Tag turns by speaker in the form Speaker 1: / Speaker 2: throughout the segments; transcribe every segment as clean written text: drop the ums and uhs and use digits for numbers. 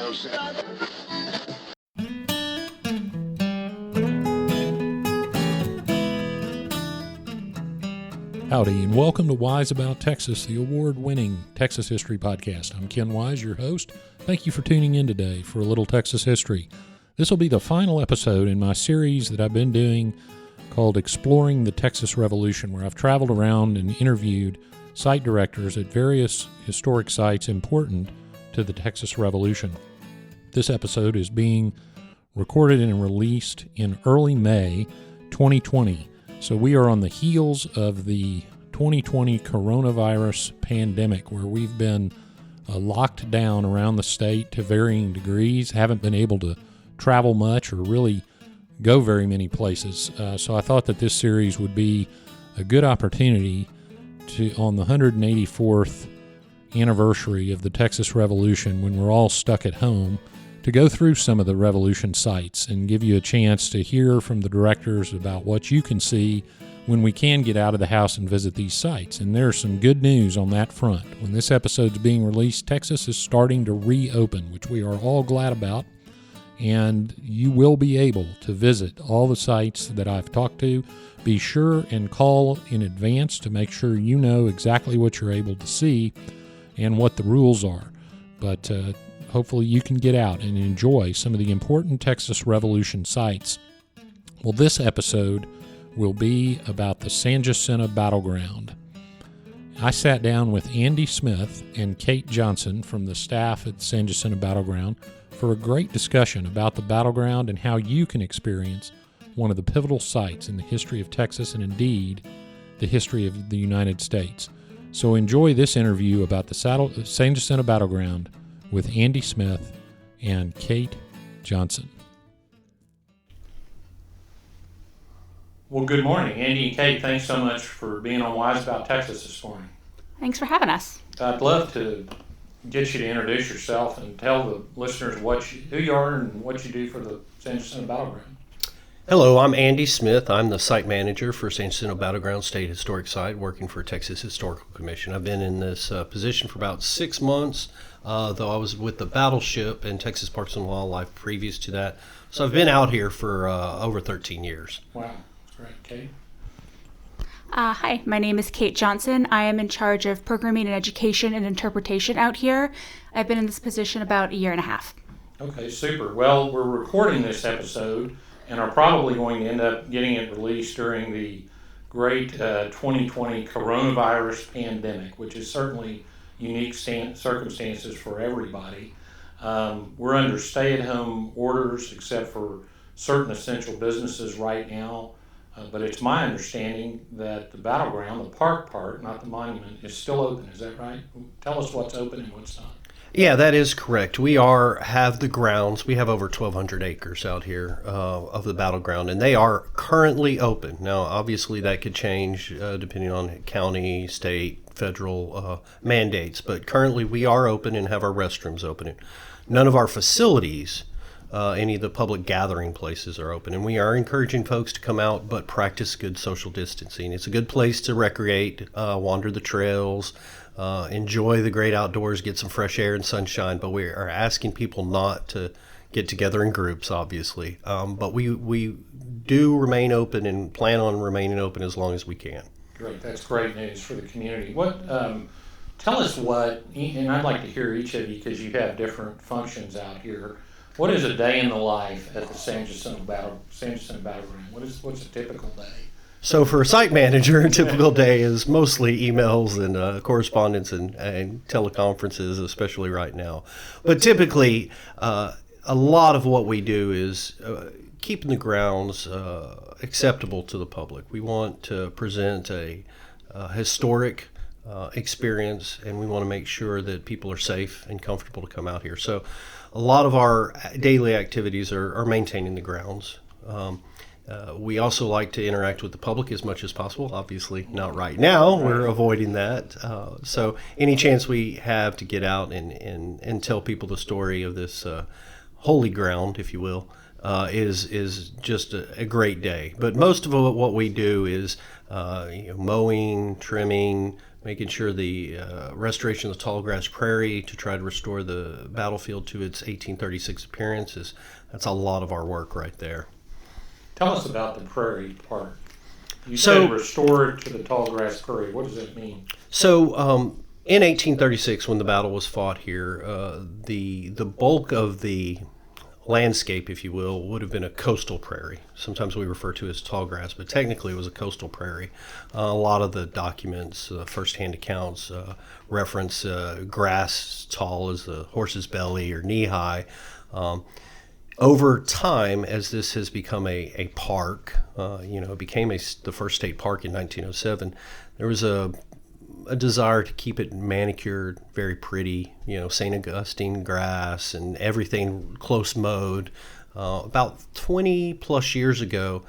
Speaker 1: Howdy, and welcome to Wise About Texas, the award-winning Texas History Podcast. I'm Ken Wise, your host. Thank you for tuning in today for a little Texas history. This will be the final episode in my series that I've been doing called Exploring the Texas Revolution, where I've traveled around and interviewed site directors at various historic sites important to the Texas Revolution. This episode is being recorded and released in early May 2020. So we are on the heels of the 2020 coronavirus pandemic, where we've been locked down around the state to varying degrees, haven't been able to travel much or really go very many places. So I thought that this series would be a good opportunity to, on the 184th anniversary of the Texas Revolution, when we're all stuck at home, to go through some of the Revolution sites and give you a chance to hear from the directors about what you can see when we can get out of the house and visit these sites. And there's some good news on that front. When this episode is being released, Texas is starting to reopen, which we are all glad about. And you will be able to visit all the sites that I've talked to. Be sure and call in advance to make sure you know exactly what you're able to see and what the rules are. But hopefully you can get out and enjoy some of the important Texas Revolution sites. Well, this episode will be about the San Jacinto Battleground. I sat down with Andy Smith and Kate Johnson from the staff at San Jacinto Battleground for a great discussion about the battleground and how you can experience one of the pivotal sites in the history of Texas and indeed the history of the United States. So enjoy this interview about the San Jacinto Battleground with Andy Smith and Kate Johnson. Well, good morning, Andy and Kate. Thanks so much for being on Wise About Texas this morning.
Speaker 2: Thanks for having us.
Speaker 1: I'd love to get you to introduce yourself and tell the listeners who you are and what you do for the San Jacinto Battleground.
Speaker 3: Hello, I'm Andy Smith. I'm the site manager for San Jacinto Battleground State Historic Site, working for Texas Historical Commission. I've been in this position for about 6 months, though I was with the Battleship and Texas Parks and Wildlife previous to that. So I've been out here for over 13 years.
Speaker 1: Wow, that's great. Kate?
Speaker 2: Hi, my name is Kate Johnson. I am in charge of programming and education and interpretation out here. I've been in this position about a year and a half.
Speaker 1: Okay, super. Well, we're recording this episode and are probably going to end up getting it released during the great 2020 coronavirus pandemic, which is certainly unique circumstances for everybody. We're under stay-at-home orders except for certain essential businesses right now, but it's my understanding that the battleground, the park part, not the monument, is still open. Is that right? Tell us what's open and what's not.
Speaker 3: Yeah, that is correct. We have the grounds. We have over 1,200 acres out here of the battleground, and they are currently open. Now, obviously, that could change depending on county, state, federal mandates, but currently we are open and have our restrooms open. None of our facilities, any of the public gathering places, are open, and we are encouraging folks to come out but practice good social distancing. It's a good place to recreate, wander the trails, enjoy the great outdoors, get some fresh air and sunshine, but we are asking people not to get together in groups, obviously. But we do remain open and plan on remaining open as long as we can.
Speaker 1: Great, that's great news for the community. Tell us and I'd like to hear each of you because you have different functions out here. What is a day in the life at the San Jacinto Battleground? What's a typical day?
Speaker 3: So for a site manager, a typical day is mostly emails and correspondence and teleconferences, especially right now. But typically, a lot of what we do is keeping the grounds acceptable to the public. We want to present a historic experience, and we want to make sure that people are safe and comfortable to come out here. So a lot of our daily activities are maintaining the grounds. We also like to interact with the public as much as possible. Obviously, not right now. We're avoiding that. So any chance we have to get out and tell people the story of this holy ground, if you will, is just a great day. But most of what we do is mowing, trimming, making sure the restoration of the tall grass prairie to try to restore the battlefield to its 1836 appearance. That's a lot of our work right there.
Speaker 1: Tell us about the prairie part. You said restore it to the tall grass prairie. What does that mean?
Speaker 3: So in 1836, when the battle was fought here, the bulk of the landscape, if you will, would have been a coastal prairie. Sometimes we refer to it as tall grass, but technically it was a coastal prairie. A lot of the documents, first-hand accounts, reference grass tall as the horse's belly or knee-high. Over time, as this has become a park, it became the first state park in 1907, there was a desire to keep it manicured, very pretty, St. Augustine grass and everything close mowed. About 20 plus years ago,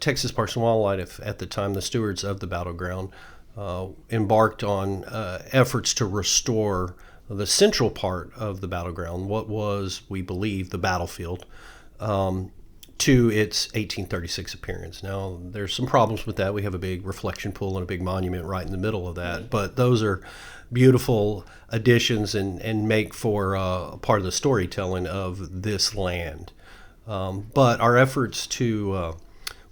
Speaker 3: Texas Parks and Wildlife, at the time the stewards of the battleground, embarked on efforts to restore the central part of the battleground, what was, we believe, the battlefield, to its 1836 appearance. Now, there's some problems with that. We have a big reflection pool and a big monument right in the middle of that, but those are beautiful additions and make for part of the storytelling of this land. But our efforts to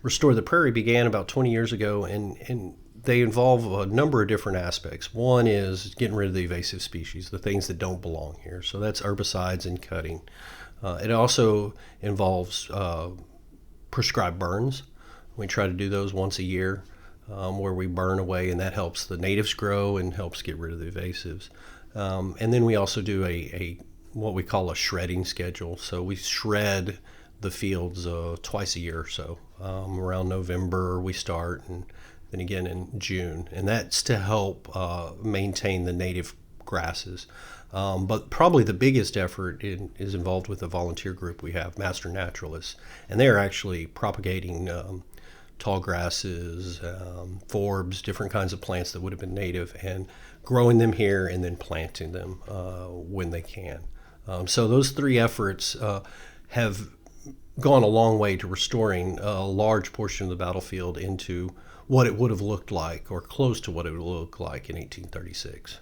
Speaker 3: restore the prairie began about 20 years ago, and they involve a number of different aspects. One is getting rid of the invasive species, the things that don't belong here. So that's herbicides and cutting. It also involves prescribed burns. We try to do those once a year, where we burn away, and that helps the natives grow and helps get rid of the invasives. And then we also do a what we call a shredding schedule. So we shred the fields twice a year or so. Around November we start, and then again in June, and that's to help maintain the native grasses. But probably the biggest effort is involved with a volunteer group we have, Master Naturalists, and they're actually propagating tall grasses, forbs, different kinds of plants that would have been native, and growing them here and then planting them when they can. So those three efforts have gone a long way to restoring a large portion of the battlefield into what it would have looked like, or close to what it would look like in 1836.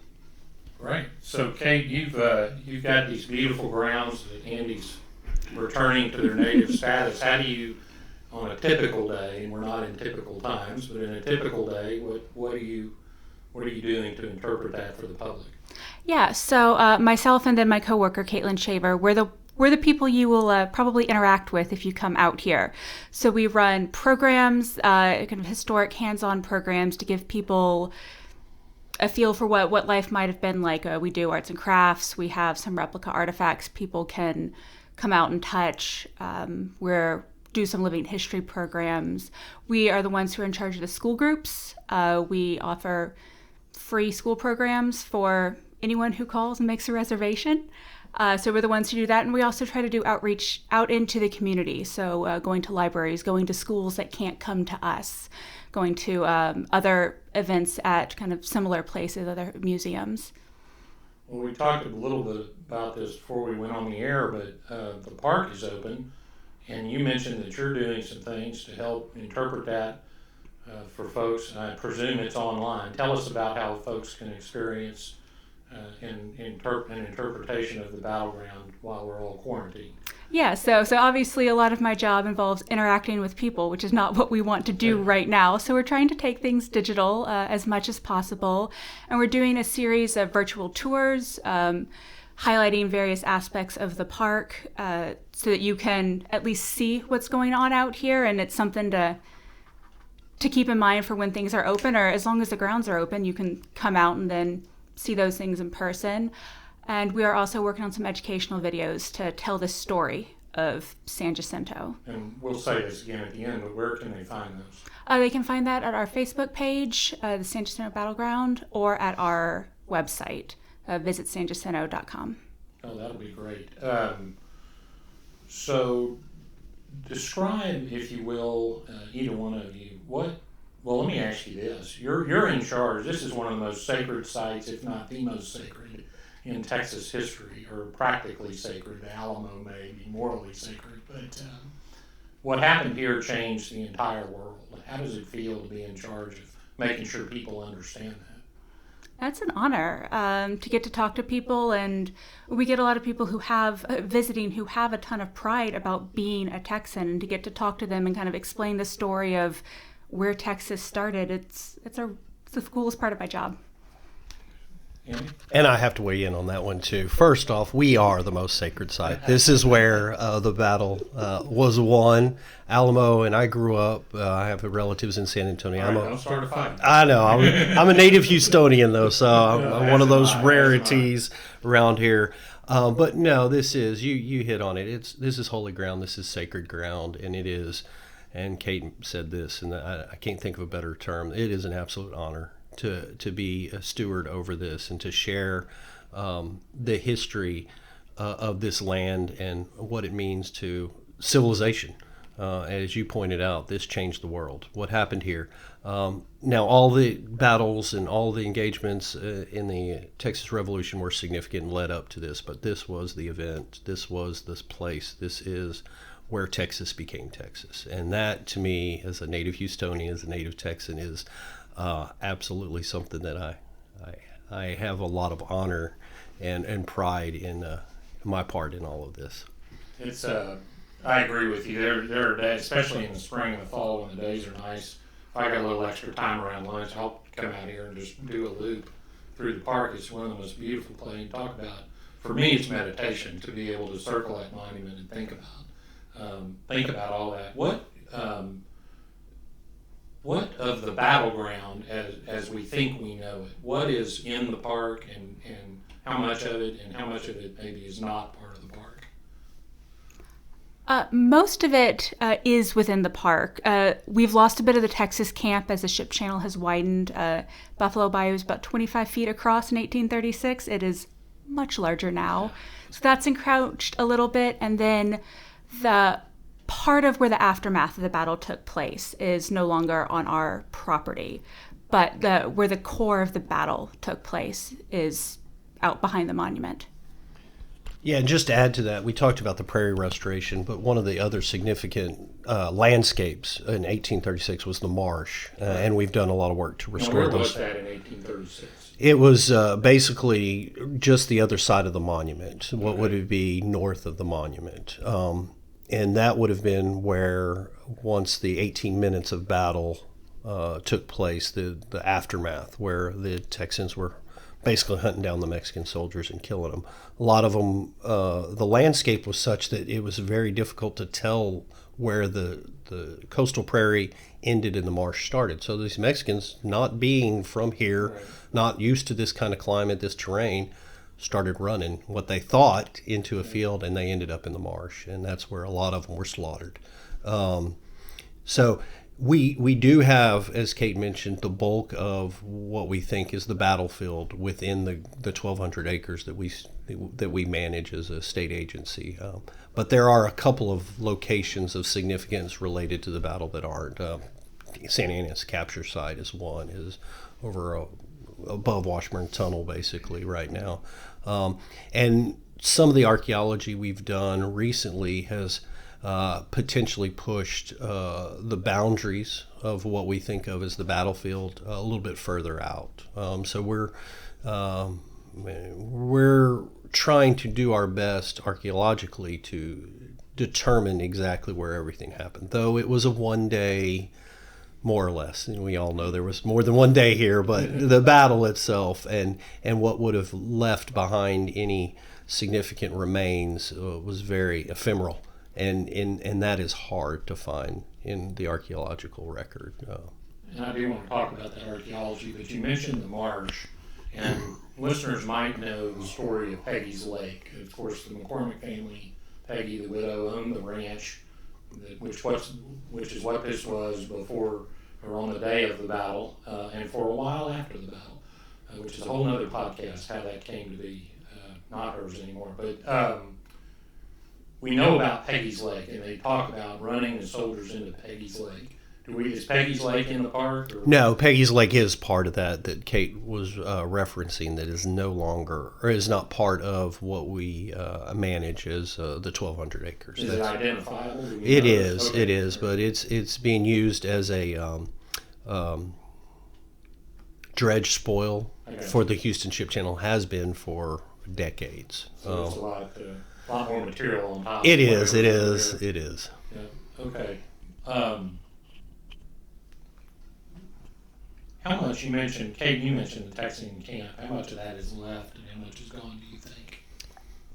Speaker 1: Right. So, Kate, you've got these beautiful grounds that Andy's returning to their native status. How do you, on a typical day, and we're not in typical times, but in a typical day, what are you doing to interpret that for the public?
Speaker 2: Yeah. So myself and then my coworker Caitlin Shaver, we're the people you will probably interact with if you come out here. So we run programs, kind of historic hands-on programs to give people a feel for what life might have been like. We do arts and crafts. We have some replica artifacts people can come out and touch. We do some living history programs. We are the ones who are in charge of the school groups. We offer free school programs for anyone who calls and makes a reservation. So we're the ones who do that, and we also try to do outreach out into the community. So going to libraries, going to schools that can't come to us, going to other events at kind of similar places, other museums.
Speaker 1: Well, we talked a little bit about this before we went on the air, but the park is open, and you mentioned that you're doing some things to help interpret that for folks, and I presume it's online. Tell us about how folks can experience an interpretation of the battleground while we're all quarantined.
Speaker 2: Yeah, so obviously a lot of my job involves interacting with people, which is not what we want to do right now. So we're trying to take things digital as much as possible. And we're doing a series of virtual tours, highlighting various aspects of the park so that you can at least see what's going on out here. And it's something to keep in mind for when things are open, or as long as the grounds are open, you can come out and then see those things in person. And we are also working on some educational videos to tell the story of San Jacinto.
Speaker 1: And we'll say this again at the end, but where can they find those?
Speaker 2: They can find that at our Facebook page, the San Jacinto Battleground, or at our website, visit sanjacinto.com.
Speaker 1: Oh, that'll be great. So describe, if you will, either one of you, well, let me ask you this. You're in charge. This is one of the most sacred sites, if not the most sacred, in Texas history, or practically sacred. The Alamo may be morally sacred, but what happened here changed the entire world. How does it feel to be in charge of making sure people understand that?
Speaker 2: That's an honor to get to talk to people, and we get a lot of people who have visiting who have a ton of pride about being a Texan, and to get to talk to them and kind of explain the story of where Texas started. It's the coolest part of my job.
Speaker 3: And I have to weigh in on that one too. First off, we are the most sacred site. This is where the battle was won. Alamo, and I grew up. I have relatives in San Antonio.
Speaker 4: Don't start a fight.
Speaker 3: I know. I'm a native Houstonian though, so I'm one of those rarities around here. But no, this is you hit on it. This is holy ground. This is sacred ground, and it is. And Kate said this, and I can't think of a better term. It is an absolute honor to be a steward over this and to share the history of this land and what it means to civilization. As you pointed out, this changed the world. What happened here? Now, all the battles and all the engagements in the Texas Revolution were significant and led up to this, but this was the event. This was this place. This is where Texas became Texas. And that, to me, as a native Houstonian, as a native Texan, is absolutely something that I have a lot of honor and pride in my part in all of this.
Speaker 4: It's I agree with you. There are days, especially in the spring and the fall when the days are nice. If I got a little extra time around lunch, I'll come out here and just do a loop through the park. It's one of the most beautiful places to talk about. For me, it's meditation to be able to circle that monument and think about all that. What of the battleground as we think we know it? What is in the park and how much of it maybe is not part of the park?
Speaker 2: Most of it is within the park. We've lost a bit of the Texas camp as the ship channel has widened. Buffalo Bayou is about 25 feet across in 1836. It is much larger now. So that's encroached a little bit. And then the part of where the aftermath of the battle took place is no longer on our property. But where the core of the battle took place is out behind the monument.
Speaker 3: Yeah, and just to add to that, we talked about the prairie restoration, but one of the other significant landscapes in 1836 was the marsh, and we've done a lot of work to restore those.
Speaker 4: Where was that in 1836?
Speaker 3: It was basically just the other side of the monument. What would it be north of the monument? And that would have been where, once the 18 minutes of battle took place, the aftermath, where the Texans were basically hunting down the Mexican soldiers and killing them. A lot of them, the landscape was such that it was very difficult to tell where the coastal prairie ended and the marsh started. So these Mexicans, not being from here, not used to this kind of climate, this terrain, started running what they thought into a field, and they ended up in the marsh, and that's where a lot of them were slaughtered. So we do have, as Kate mentioned, the bulk of what we think is the battlefield within the 1,200 acres that we manage as a state agency. But there are a couple of locations of significance related to the battle that aren't. Santa Ana's capture site is one, is over above Washburn Tunnel, basically, right now. And some of the archaeology we've done recently has potentially pushed the boundaries of what we think of as the battlefield a little bit further out. So we're trying to do our best archaeologically to determine exactly where everything happened, though it was a one-day, more or less. And we all know there was more than one day here, but the battle itself and what would have left behind any significant remains was very ephemeral. And that is hard to find in the archaeological record.
Speaker 4: And I do want to talk about that archaeology, but you mentioned the marsh, and listeners might know the story of Peggy's Lake. Of course, the McCormick family, Peggy, the widow, owned the ranch, which is what this was before or on the day of the battle, and for a while after the battle, which is a whole other podcast, how that came to be, not hers anymore. But we know about Peggy's Lake, and they talk about running the soldiers into Peggy's Lake. Is Peggy's Lake in the park? Or?
Speaker 3: No, Peggy's Lake is part of that Kate was referencing, that is no longer, or is not part of what we manage as the 1,200 acres.
Speaker 4: Is it identifiable?
Speaker 3: It is, okay. It is, but it's being used as a dredge spoil
Speaker 4: Okay.
Speaker 3: for the Houston Ship Channel has been for decades.
Speaker 4: So it's a lot more material on top.
Speaker 3: It
Speaker 4: of
Speaker 3: is.
Speaker 4: whatever's there.
Speaker 3: It is.
Speaker 4: Yeah. Okay. How much you mentioned, Kate? You mentioned the Texian camp. How much of that is left, and how much is gone? Do you think?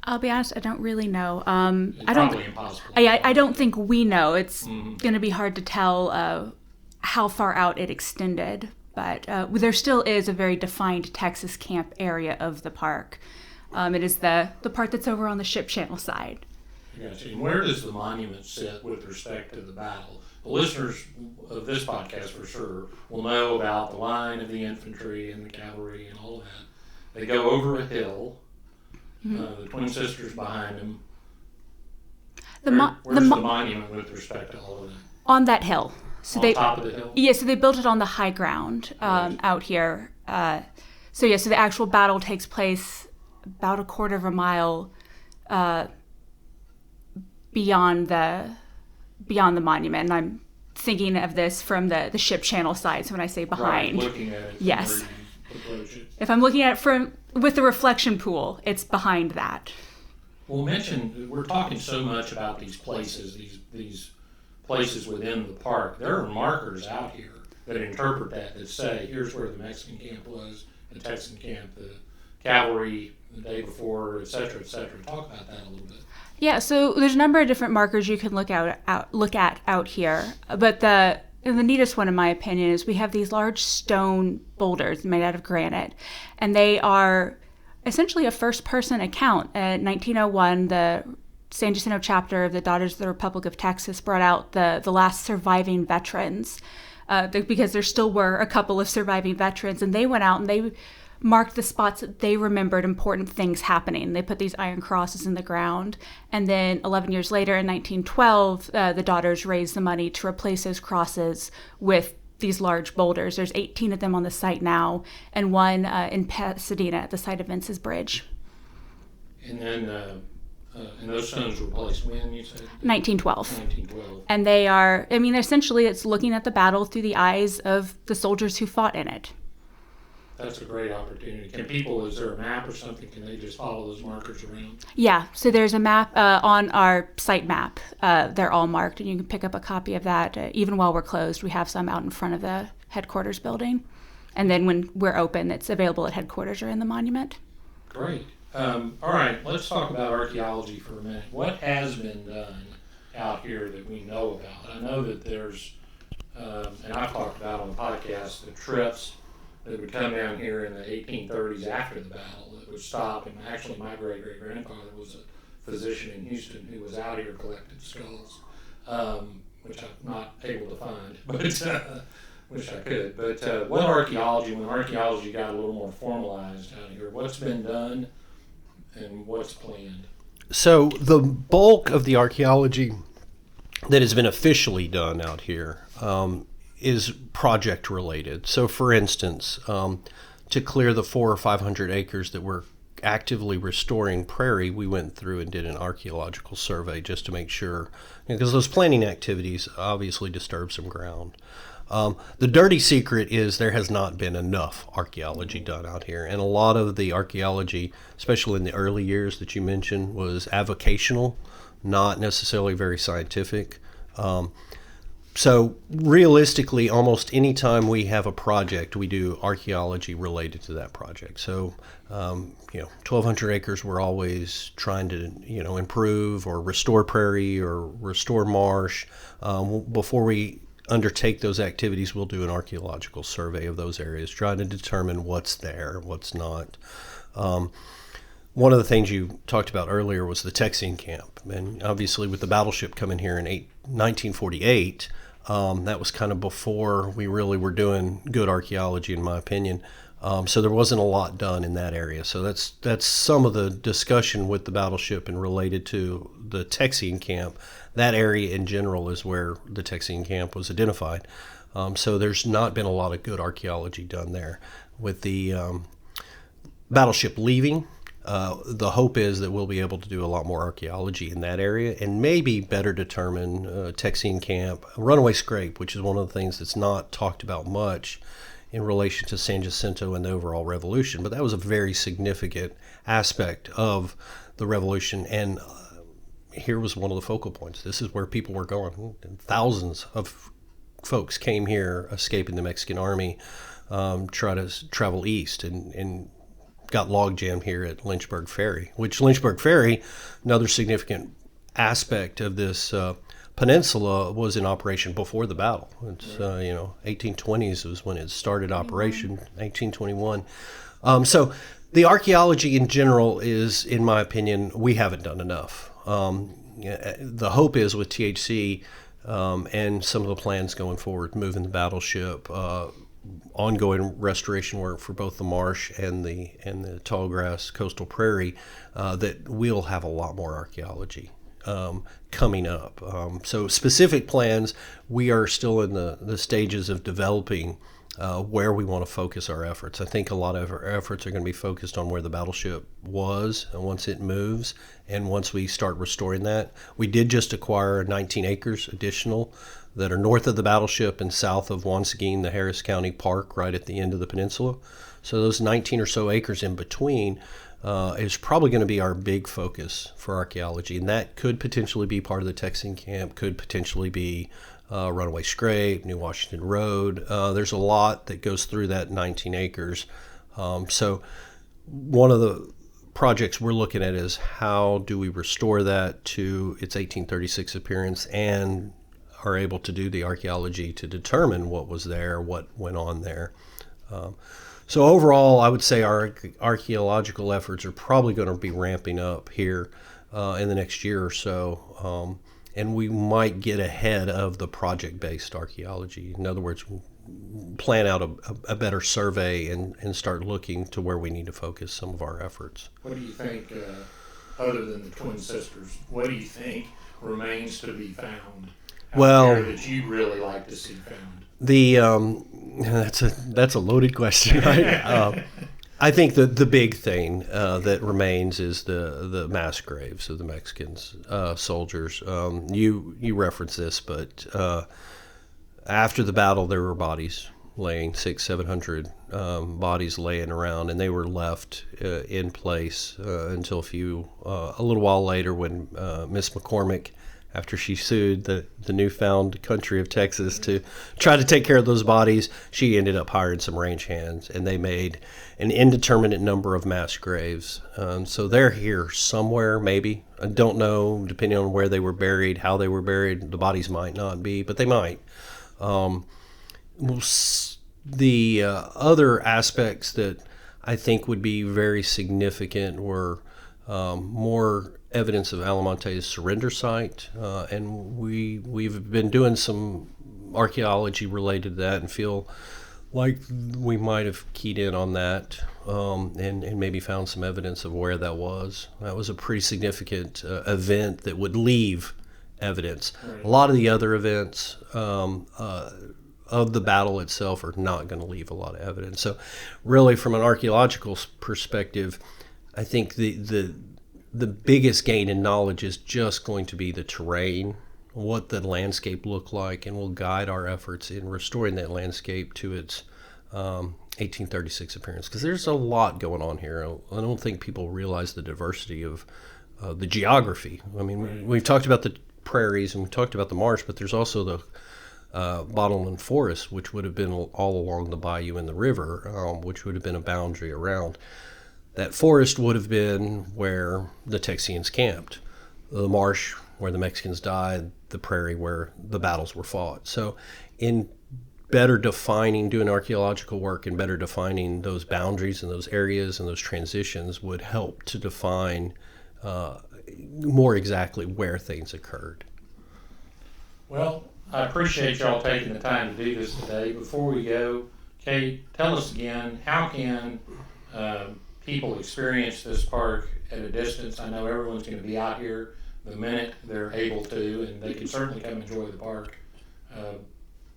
Speaker 2: I'll be honest, I don't really know.
Speaker 4: It's probably impossible.
Speaker 2: I don't think we know. It's
Speaker 4: Mm-hmm.
Speaker 2: going to be hard to tell how far out it extended, but there still is a very defined Texas camp area of the park. It is the part that's over on the Ship Channel side.
Speaker 4: Gotcha. And where does the monument sit with respect to the battle? The listeners of this podcast, for sure, will know about the line of the infantry and the cavalry and all of that. They go over a hill. The Twin Sisters behind them. Where's the monument with respect to all of that?
Speaker 2: On that hill. So
Speaker 4: on top of the hill?
Speaker 2: Yeah, so they built it on the high ground out here. So the actual battle takes place about a quarter of a mile beyond the monument. And I'm thinking of this from the Ship Channel side. So when I say behind,
Speaker 4: Right, looking at it from
Speaker 2: yes.
Speaker 4: where you approach it.
Speaker 2: If I'm looking at it with the reflection pool, it's behind that.
Speaker 4: Well, we're talking so much about these places, these places within the park. There are markers out here that interpret that say, here's where the Mexican camp was, the Texan camp, the cavalry the day before, et cetera, et cetera. Talk about that a little bit.
Speaker 2: Yeah, so there's a number of different markers you can look at out here, but the neatest one, in my opinion, is we have these large stone boulders made out of granite, and they are essentially a first-person account. In 1901, the San Jacinto chapter of the Daughters of the Republic of Texas brought out the last surviving veterans, because there still were a couple of surviving veterans, and they went out and they marked the spots that they remembered important things happening. They put these iron crosses in the ground, and then 11 years later, in 1912, the Daughters raised the money to replace those crosses with these large boulders. There's 18 of them on the site now, and one in Pasadena at the site of Vince's Bridge.
Speaker 4: And then, and those stones were placed when, you said?
Speaker 2: 1912.
Speaker 4: 1912.
Speaker 2: And they are, essentially it's looking at the battle through the eyes of the soldiers who fought in it.
Speaker 4: That's a great opportunity. Is there a map or something? Can they just follow those markers around?
Speaker 2: Yeah, so there's a map on our site map. They're all marked, and you can pick up a copy of that. Even while we're closed, we have some out in front of the headquarters building. And then when we're open, it's available at headquarters or in the monument.
Speaker 4: Great. All right, let's talk about archaeology for a minute. What has been done out here that we know about? I know that there's, and I've talked about on the podcast, the trips that would come down here in the 1830s after the battle that would stop. And actually, my great-great-grandfather was a physician in Houston who was out here collecting skulls, which I'm not able to find, but wish I could. But when archaeology got a little more formalized out here, what's been done and what's planned?
Speaker 3: So the bulk of the archaeology that has been officially done out here is project related. So for instance, to clear the 400 or 500 acres that we're actively restoring prairie, we went through and did an archaeological survey just to make sure, because those planting activities obviously disturb some ground. The dirty secret is there has not been enough archaeology done out here, and a lot of the archaeology, especially in the early years that you mentioned, was avocational, not necessarily very scientific. So realistically, almost any time we have a project, we do archaeology related to that project. So, 1,200 acres, we're always trying to, improve or restore prairie or restore marsh. Before we undertake those activities, we'll do an archaeological survey of those areas, trying to determine what's there, what's not. One of the things you talked about earlier was the Texian camp. And obviously with the battleship coming here in 1948, that was kind of before we really were doing good archaeology, in my opinion. So there wasn't a lot done in that area. So that's some of the discussion with the battleship and related to the Texian camp. That area in general is where the Texian camp was identified. So there's not been a lot of good archaeology done there. With the battleship leaving, the hope is that we'll be able to do a lot more archaeology in that area and maybe better determine Texian camp, runaway scrape, which is one of the things that's not talked about much in relation to San Jacinto and the overall revolution. But that was a very significant aspect of the revolution, and here was one of the focal points. This is where people were going. And thousands of folks came here escaping the Mexican Army, try to travel east, and got log jammed here at Lynchburg Ferry, which Lynchburg Ferry, another significant aspect of this peninsula, was in operation before the battle. It's 1820s was when it started operation, 1821. So the archaeology in general is, in my opinion, we haven't done enough. The hope is with THC and some of the plans going forward, moving the battleship, ongoing restoration work for both the marsh and the tallgrass coastal prairie, that we'll have a lot more archaeology coming up. So specific plans, we are still in the stages of developing where we want to focus our efforts. I think a lot of our efforts are going to be focused on where the battleship was, and once it moves, and once we start restoring that. We did just acquire 19 acres additional that are north of the battleship and south of Wansagine, the Harris County Park, right at the end of the peninsula. So those 19 or so acres in between is probably going to be our big focus for archaeology, and that could potentially be part of the Texian camp, could potentially be Runaway Scrape, New Washington Road. There's a lot that goes through that 19 acres. So one of the projects we're looking at is how do we restore that to its 1836 appearance and are able to do the archaeology to determine what was there, what went on there. So overall, I would say our archaeological efforts are probably going to be ramping up here in the next year or so. And we might get ahead of the project-based archaeology. In other words, plan out a better survey and start looking to where we need to focus some of our efforts.
Speaker 4: What do you think, other than the Twin Sisters, what do you think remains to be found out there that you'd really like to see found?
Speaker 3: That's a loaded question, right? I think the big thing that remains is the mass graves of the Mexicans, soldiers. You referenced this, but after the battle, there were bodies laying, 600-700 bodies laying around, and they were left in place until a little while later when Miss McCormick, after she sued the newfound country of Texas to try to take care of those bodies, she ended up hiring some ranch hands, and they made an indeterminate number of mass graves. So they're here somewhere, maybe. I don't know, depending on where they were buried, how they were buried. The bodies might not be, but they might. The other aspects that I think would be very significant were more evidence of Alamonte's surrender site, and we've been doing some archaeology related to that and feel like we might have keyed in on that and maybe found some evidence of where that was. That was a pretty significant event that would leave evidence. Right. A lot of the other events of the battle itself are not going to leave a lot of evidence. So really, from an archaeological perspective, I think the biggest gain in knowledge is just going to be the terrain, what the landscape looked like, and will guide our efforts in restoring that landscape to its 1836 appearance. Because there's a lot going on here. I don't think people realize the diversity of the geography. I mean, we've talked about the prairies and we talked about the marsh, but there's also the bottomland forest, which would have been all along the bayou and the river, which would have been a boundary around. That forest would have been where the Texians camped, the marsh where the Mexicans died, the prairie where the battles were fought. So in better defining, doing archaeological work and better defining those boundaries and those areas and those transitions would help to define more exactly where things occurred.
Speaker 4: Well, I appreciate y'all taking the time to do this today. Before we go, Kate, tell us again, how can people experience this park at a distance? I know everyone's going to be out here the minute they're able to, and they can certainly come enjoy the park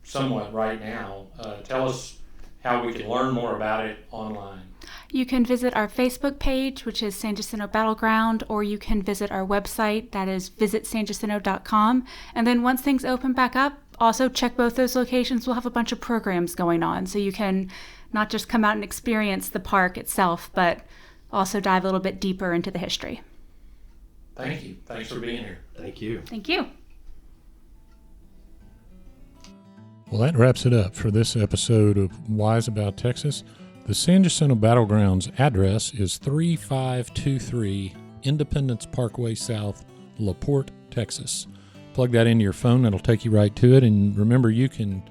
Speaker 4: somewhat right now. Tell us how we can learn more about it online.
Speaker 2: You can visit our Facebook page, which is San Jacinto Battleground, or you can visit our website, that is visitsanjacinto.com. And then once things open back up, also check both those locations. We'll have a bunch of programs going on, so you can not just come out and experience the park itself, but also dive a little bit deeper into the history.
Speaker 4: Thank you. Thanks for being here.
Speaker 3: Thank you.
Speaker 2: Thank you.
Speaker 1: Well, that wraps it up for this episode of Wise About Texas. The San Jacinto Battleground's address is 3523 Independence Parkway South, LaPorte, Texas. Plug that into your phone, it'll take you right to it. And remember, you can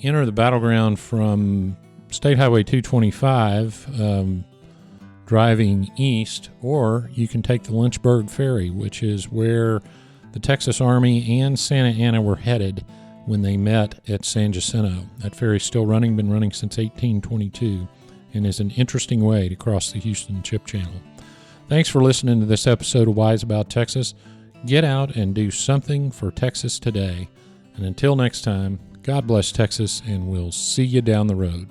Speaker 1: enter the battleground from State Highway 225, driving east, or you can take the Lynchburg Ferry, which is where the Texas Army and Santa Anna were headed when they met at San Jacinto. That ferry's still running, been running since 1822, and is an interesting way to cross the Houston Ship Channel. Thanks for listening to this episode of Wise About Texas. Get out and do something for Texas today. And until next time, God bless Texas, and we'll see you down the road.